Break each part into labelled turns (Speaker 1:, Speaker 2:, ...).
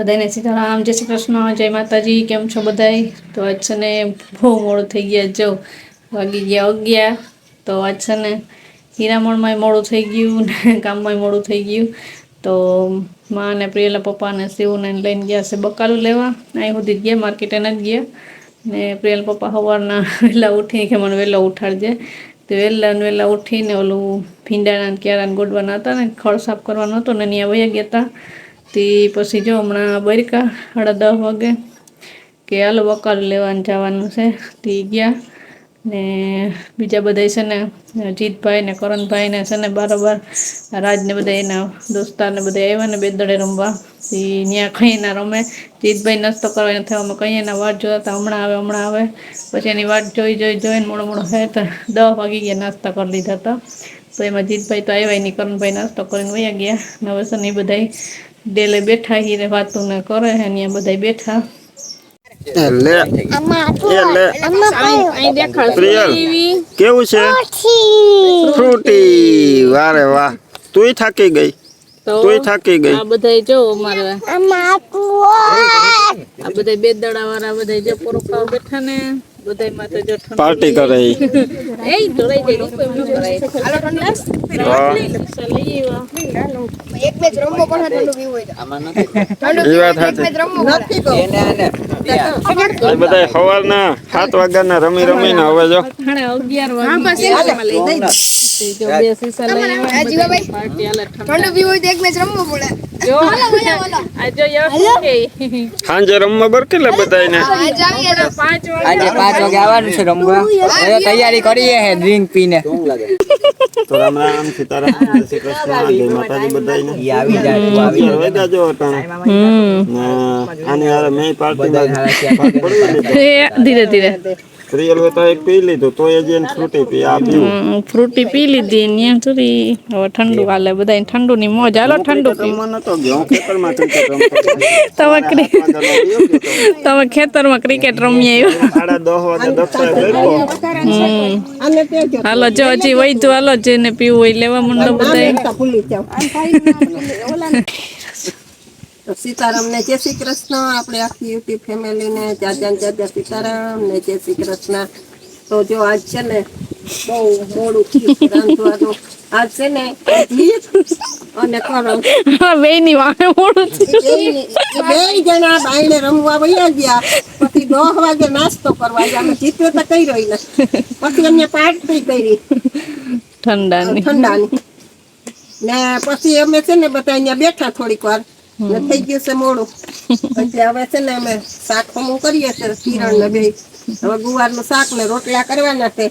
Speaker 1: બધાને સીતારામ, જય શ્રી કૃષ્ણ, જય માતાજી. કેમ છો બધાય? તો આજ છે ને બહુ મોડું થઈ ગયા, જો વાગી ગયા 11. તો આજ છે ને હીરામણમાંય મોડું થઈ ગયું ને કામમાંય મોડું થઈ ગયું. તો માં ને પ્રિયલા પપ્પા ને શિવને લઈને ગયા છે બકાલું લેવા. અહીં સુધી ગયા, માર્કેટે નથી ગયા. ને પ્રિયલ પપ્પા સવારના વહેલા ઉઠીને કે મને વહેલા ઉઠાડજે. તો વહેલા ઉઠીને ઓલું ભીંડાના ક્યારાને ગોડવાના હતા ને, ખળ સાફ કરવાનો હતો ને ત્યાં વયા ગયા હતા. તે પછી જો હમણાં બરકા 10:30 વાગે કે હાલો બકાલું લેવાનું જવાનું છે. તે ગયા ને બીજા બધા છે ને જીતભાઈ ને કરણભાઈ ને છે ને બારોબાર રાજને બધા એના દોસ્તારને બધા આવ્યા ને બે દડે રમવા. ત્યાં કઈ ના રમે. જીતભાઈ નાસ્તો કરવાનો થયો, અમે કઈ એના વાટ જોતા હતા, હમણાં આવે. પછી એની વાટ જોઈને મોડો થાય તો 10 વાગી ગયા, નાસ્તા કરી લીધા હતા. તો એમાં જીતભાઈ તો આવ્યા નહીં, કરણભાઈ નાસ્તો કરીને વયા ગયા. હવે છે ને એ બધા ડેલે બેઠા હીરે વાતું ને કરે હે, ત્યાં બધા બેઠા.
Speaker 2: કેવું છે ફ્રૂટી? વારે વાહ, તુંય થાકી ગઈ. આ બધા જો અમારે આ બધા બે દડા વાળા બધા જો પૂરો ખાવા બેઠા ને બધા માં તો જો પાર્ટી કરે. એ ઢોળાઈ જાય રૂપે ન કરાય. હાલો ઠંડાસ એક મેચ રમવો પડે ઠંડુ પીવું હોય તો આમાં નથી. ઠંડુ વાત નથી તો એને આ બધા સવારના 7 વાગ્યાના રમીને હવે જો 11 વાગે માં લઈ દઈ. જો બે સીસા લઈ આવ્યા. જીવાભાઈ પાર્ટી હાલે. ઠંડુ પીવું હોય તો એક મેચ રમવો પડે. જો આ જો યો કે સાંજે રમવા બરકેલા બધાને. આજે 5 વાગે આવવાનું છે રમવા. હવે તૈયારી કરીએ હે ડ્રિંક પીને. શું લાગે? તો રામ રામ, સીતારામ, જય શ્રી કૃષ્ણ, જય માતાજી બધાને. ઈ આવી જાય વેગા જો અટાણે. આને યાર મેં પાર્ટી ધીરે ધીરે રિયલ હોય તો એક પી લીધું તો એ જેન ફ્રૂટી પી આપ્યું. ફ્રૂટી પી લીધી ને થોડી હવે ઠંડુ હાલે, બધાને ઠંડુ ની મોજ. હાલો ઠંડુ પીવાનો તો ગયો ખેતરમાં ક્રિકેટ રમતો. તમે ખેતરમાં ક્રિકેટ રમી આવ્યો. 10:30 વાગે હાલો જો હજી વૈધું. હાલો જેને પીવું હોય લેવા મંડો બધા.
Speaker 3: સીતારામ ને જય શ્રી કૃષ્ણ. આપણે આખી યુટ્યુબ ફેમિલી ને જાજા સીતારામ ને જય શ્રી કૃષ્ણ. તો જો આજ છે ને બહુ મોડું થયું રાંધવા. તો આજ છે ને અને કરો
Speaker 1: બે ની વાહે મોડું થયું.
Speaker 3: બે જણા બાઈને રમવા વયા ગયા. પછી 10 વાગે નાસ્તો કરવા ગયા. અમે જીતે તો કઈ રહી ને પછી અમને પાર્ટી કરી
Speaker 1: ઠંડાની
Speaker 3: ને પછી અમે છે ને બધા અહીંયા બેઠા થોડીક વાર. થઈ ગયું છે મોડું. એટલે હવે છે ને અમે શાક હમું કરીએ છીએ કિરણ ને બે. હવે ગુવારનું શાક ને રોટલા કરવાના છે.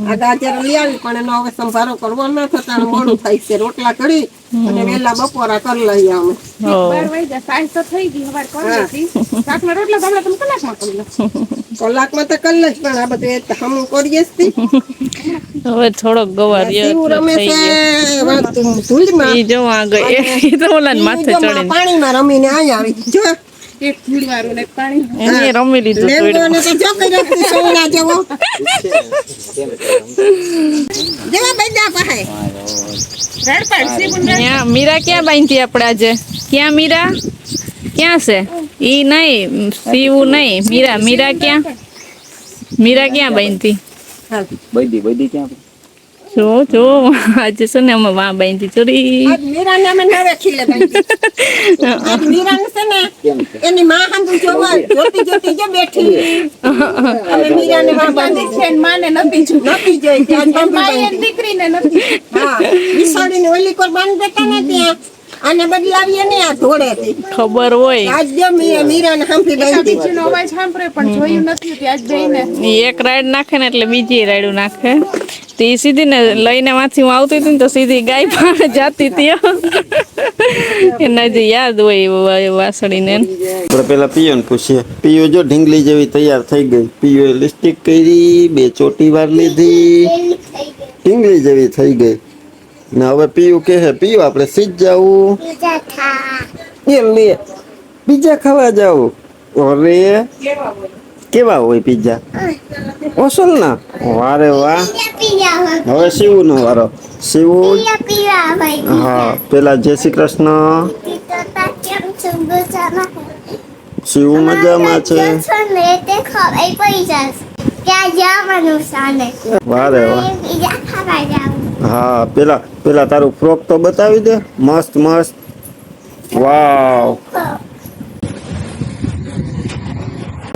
Speaker 3: આ ગાજર લઈ આવી પણ એનો હવે સંભારો કરવો ન થતા મોડું થાય છે. રોટલા કરી અને વેલા બપોરા કરી લઈએ અમે. 12 વાગ્યા સાંજ તો થઈ ગઈ. હવે શાક ને રોટલા તમે કલાકમાં કરી લો. કલાકમાં તો કરી લે પણ આ બધું હમું કરીએ છીએ.
Speaker 1: હવે થોડોક ગવાર
Speaker 3: રમે છે ધૂળમાં.
Speaker 1: ઈ જો આ ગઈ એ તો ઓલા માથે ચડીને
Speaker 3: પાણીમાં રમીને આયા આવી. જો
Speaker 1: એક ધૂળ વાળું ને પાણી એને રમી લીધું.
Speaker 3: લેંગોને તો જો કઈ રાખતી સોના જેવો. જેવા બેડા પાસે રડપડ
Speaker 1: સીબુન. મીરા ક્યાં બાંધી આપણે આજે? ક્યાં મીરા? ક્યાં છે? ઈ નહીં સીવું નહીં. મીરા ક્યાં બાંધી?
Speaker 2: બૈદી ક્યાં?
Speaker 1: જો આજે છે ને અમે વાં બાંધી ચોરી.
Speaker 3: મીરાને અમે નવે ખીલે બાંધી. મીરાને છે ને એની માં હાંધું જોવા જોતી જો બેઠી. અમે મીરાને વાં બાંધી છે ને માને નથી જોઈ. ત્યાં માએ દીકરીને નથી. હા વિસાડીને ઓલી કોર બાંધી દેતા ને ત્યાં. આને બદલાવીએ ને આ ધોળેથી
Speaker 1: ખબર હોય.
Speaker 3: આજ જો મીરાને હાંભી બાંધી.
Speaker 1: બીજીનો અવાજ સાંભળે પણ જોયું નથી. આજ બેને એક રાઈડ નાખે ને એટલે બીજી રાઈડ નાખે. તે સીધી ને લઈને વાંચી હું આવતી હતી ને તો સીધી ગાય પાસે જાતી હતી. એના જે યાદ હોય વાસળીને.
Speaker 2: આપણે પેલા પિયોને પૂછીએ. પિયો જો ઢીંગલી જેવી તૈયાર થઈ ગઈ. પિયોએ લિપસ્ટિક કરી, 2 ચોટી વાર લીધી, ઢીંગલી જેવી થઈ ગઈ. ને હવે પીયું કે હે પીયું આપણે સીજ જાવું. પીઝા ખાવા જાવું. અરે કેવા હોય પીઝા? ઓસલ ના. વારે વાહ. હવે શિવું નો વારો. શિવું હા પેલા જય શ્રી કૃષ્ણ. શિવ મજામાં છે. વારે વાહ. હા, પેલા તારું ફ્રોક તો બતાવી દે. મસ્ત મસ્ત. વાવ.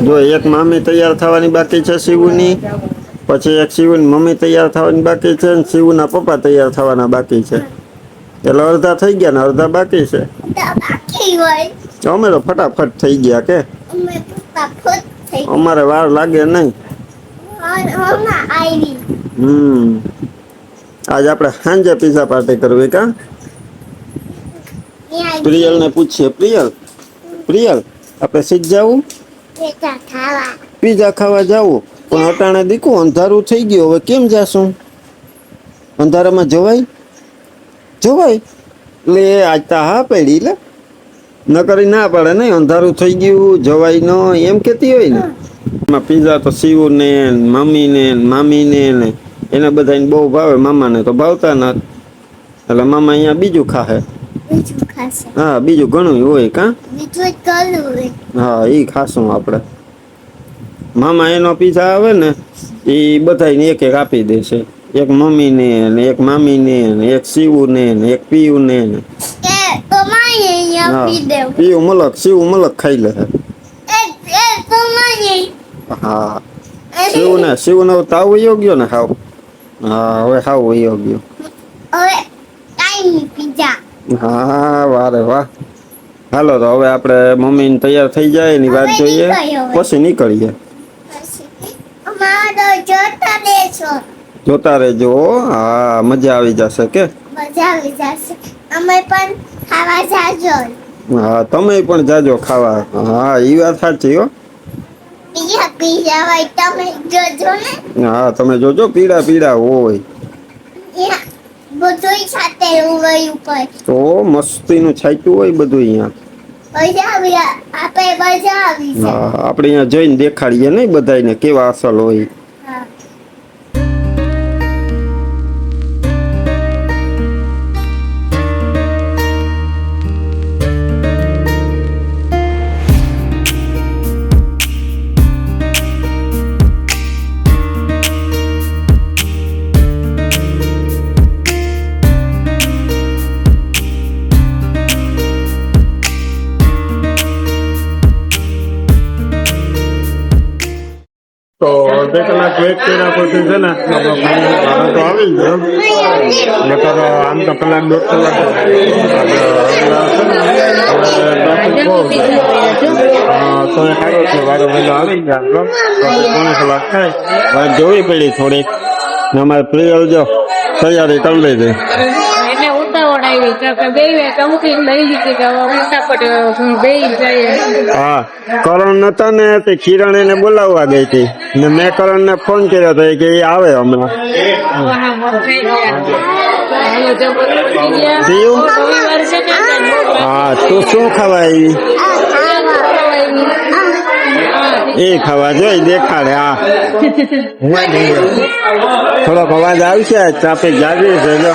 Speaker 2: જો એક મામી તૈયાર થવાની બાકી છે શિવની, પછી એક શિવની મમ્મી તૈયાર થવાની બાકી છે, અને શિવના પપ્પા તૈયાર થવાના બાકી છે. એટલે અડધા થઈ ગયા ને અડધા બાકી છે. અમે તો ફટાફટ થઈ ગયા કે અમારે વાર લાગે નહીં. આજ આપણે સાંજે પીઝા પાર્ટી કરવી કા? પ્રિયલ ને પૂછીએ. પ્રિયલ આપણે સીધ જવું પીઝા ખાવા જવું, પણ અટાણે દીકું અંધારું થઈ ગયું. હવે કેમ જાશું? અંધારામાં જવાય? એટલે આજ તો હા પડી. લે ન કરી ના પડે ને, અંધારું થઈ ગયું જવાય ન એમ કેતી હોય ને. એમાં પીઝા તો શિવ ને મમ્મી ને મામી ને એને બધાને બહુ ભાવે, મામાને તો ભાવતા ના, એટલે મામા અહીંયા બીજું ખાહે. હા, બીજું ઘણું હોય કા? હા, ઈ ખાશું આપણે. મામા એનો પીઝા આવે ને એ બધાને એક એક આપી દેશે. એક મમ્મી ને એક મામી ને એક શિવ ને એક પીયુ ને. પીયુ મલક, શિવ મલક ખાઈ લે. હા, શિવ ને તાવ વયો ગયો ને હાવ. હા, હવે હાવ વયો ગયો. હા, વારે વાહ. હાલો તો હવે આપણે મમ્મી તૈયાર થઈ જાય એની વાત જોઈએ, પછી નીકળીએ. જોતા રહેજો. હા, મજા આવી જશે કે? હા, તમે પણ જાજો ખાવા. હા, ઈ વાત સાચી હો. હા, તમે જોજો પીળા પીળા હોય તો મસ્તીનું છાંટ્યું હોય બધું અહીંયા. હા, આપણે અહીંયા જઈને દેખાડીએ ને બધાને કેવા અસલ હોય. તો 2 કલાક વેઇટ કર્યા પછી છે ને તો આવી ગયો. નકર આમ તો કલાક 1.5 કલાક તો એ સારું છે. વારો વહેલો આવી ગયા પોણી કલાક થાય. વાત જોવી પડી થોડીક ને અમારે પ્રિયલ જો તૈયારી કરી લીધી. હા, કરણ નતા ને તે કિરણ એને બોલાવવા ગઈ હતી ને મેં કરણ ને ફોન કર્યો હતો કે એ આવે હમણાં. હા, તું શું ખાવા આવી? એ ખાવા જોઈ દેખાડે. હા, થોડોક અવાજ આવશે, ટ્રાફિક જાગી છે. જો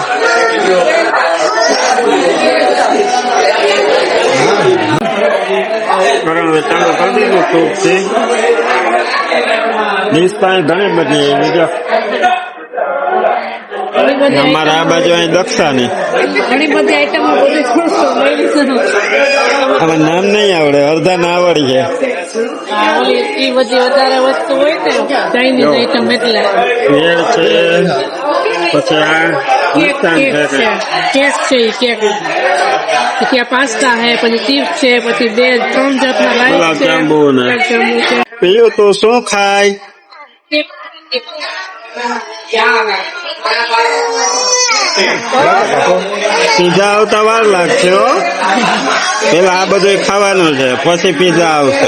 Speaker 2: કરણ ચાલુ કરી દીધું સૂપ છે. ડીશ પાણી ઘણી બધી એવી. જો અમારે આ બાજુ અહીં દક્ષાની હવે નામ નહીં આવડે, અડધા ના આવડી છે. ભેળ છે, પછી આ
Speaker 1: પછી પાસ્તા હે, પછી ચીપ્સ છે, પછી 2-3 જાતના રાઈસ છે.
Speaker 2: પીયું તો શું ખાય? પીઝા આવતા વાર લાગશે હો. પેલા આ બધું ખાવાનું છે, પછી પીઝા આવશે.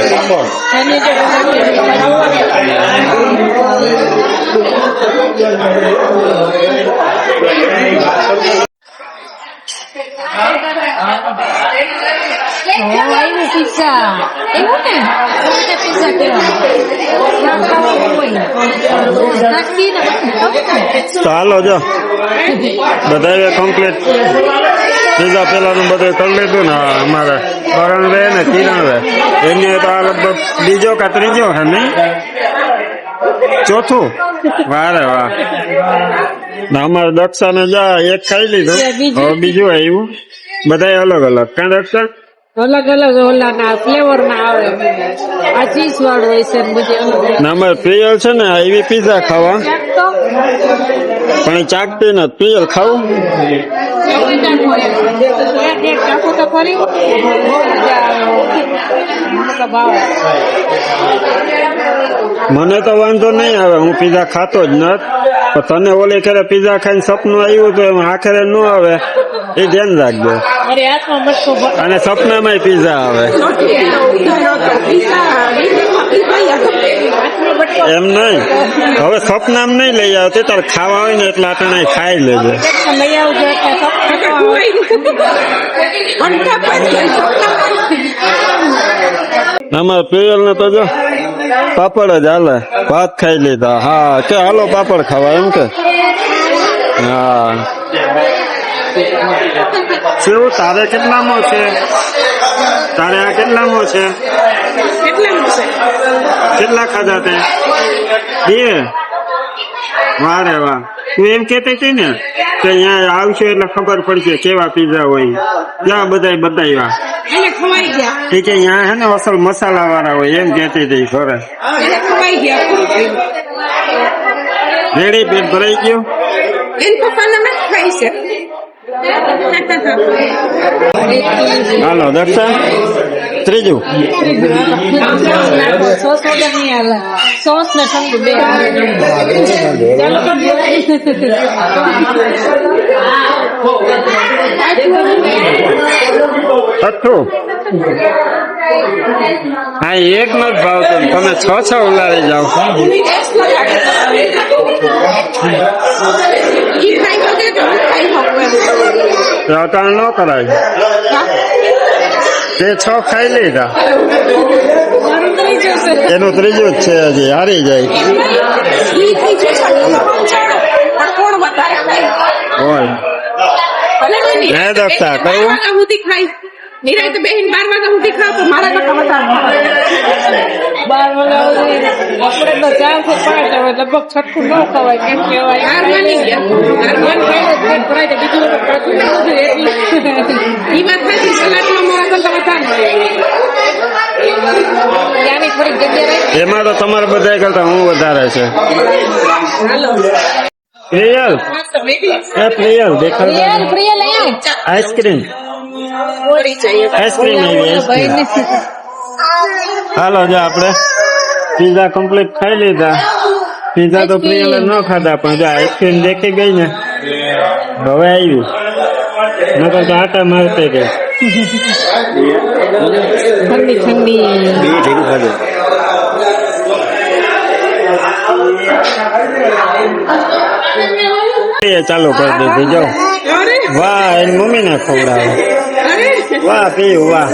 Speaker 2: ચાલો જો બધા કમ્પ્લીટ પીઝા પેલાનું બધું કરી લીધું ને અમારે કરણભાઈ ને કિરણભાઈ એને તો આ લગભગ બીજો કે ત્રીજો હે નહીં ચોથું વારે વાહ અમારે દક્ષા ને જા એક ખાઈ લીધું હવે બીજું આવ્યું બધા અલગ અલગ ક્યાં દક્ષા
Speaker 4: અલગ અલગ ઓલા ના ફ્લેવર ના આવે આ ચીઝ વાળું હોય છે ને બધી અલગ
Speaker 2: અમારે પ્રિયલ છે ને આવી પીઝા ખાવા
Speaker 4: તો
Speaker 2: પણ એ ચાકતી નથી પ્રિયલ ખાવું
Speaker 4: ચાકુ તો ખરી
Speaker 2: મને તો વાંધો નહીં આવે હું પીઝા ખાતો જ નથી પણ તને ઓલી ખેરે પીઝા ખાઈને સપનું આવ્યું તો એમાં આખરે ન આવે એ ધ્યાન રાખજો
Speaker 4: અરે હાથમાં મટકો
Speaker 2: અને સપનામાં પીઝા આવે એમ નહીં હવે સપનામ નહીં લઈ આવતી તારે ખાવા હોય ને એટલે આટણે ખાઈ લેજો
Speaker 4: લઈ આવજો
Speaker 2: અમારે પ્રિયલ ને તો જો પાપડ જ હાલે ભાત ખાઈ લીધા હા કે હાલો પાપડ ખાવા એમ કે હા શું તારે કેટલામાં છે તારે આ કેટલામાં છે કેટલા ખાધા તે બે વારે વાહ તું એમ કેતી હતી ને કે અહીંયા આવશો એટલે ખબર પડશે કેવા પીઝા હોય ત્યાં બધા બતાવ્યા એ કે અહીંયા હે ને અસલ મસાલા વાળા હોય એમ કેતી હતી ઘરે રેડી પેટ ભરાઈ ગયો હાલો દર્શન ત્રીજું
Speaker 4: સોસ વગર નહીં હાલે સોસ ને ઠંડુ બે
Speaker 2: છઠ્ઠું હા એક નો જ ભાવ તમે છ ઉલાડી જાઓ અટાણ ન કરાય તે 6 ખાઈ લીધા એનું ત્રીજું જ છે હજી હારી જાય હોય હે દક્ષા કહ્યું
Speaker 3: નિરાય તો બેન 12 વાગ્યા સુધી ખાવ તો મારા કરતા વધારે
Speaker 4: 12 વાગ્યા આપણે તો 4 થી 5 આવે લગભગ છઠ્ઠું ન ખવાય કેમ કેવાય પેટ ભરાય તો બીજું
Speaker 3: ઈ વાત નથી સલાડમાં મારા કરતા વધારે
Speaker 4: ત્યાંની થોડીક જગ્યા રહી
Speaker 2: એમાં તો તમારે બધા કરતા હું વધારે છે પ્રિયલ એ પ્રિયલ દેખાડ
Speaker 4: પ્રિયલ
Speaker 2: આઈસ્ક્રીમ આઈસ્ક્રીમ હાલો જો આપણે પીઝા કમ્પ્લીટ ખાઈ લીધા પીઝા તો પ્રિયલે ન ખાધા પણ જો આઈસ્ક્રીમ દેખી ગઈ ને હવે આવ્યું નકર તો આટા મારતે કે
Speaker 4: ઠંડી ઠંડી
Speaker 2: ચાલુ કરી દીધી જો વાહ એની મમ્મી ને ખવડાવે વાહ પીયું વાહ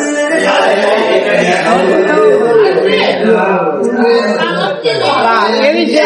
Speaker 4: એવી છે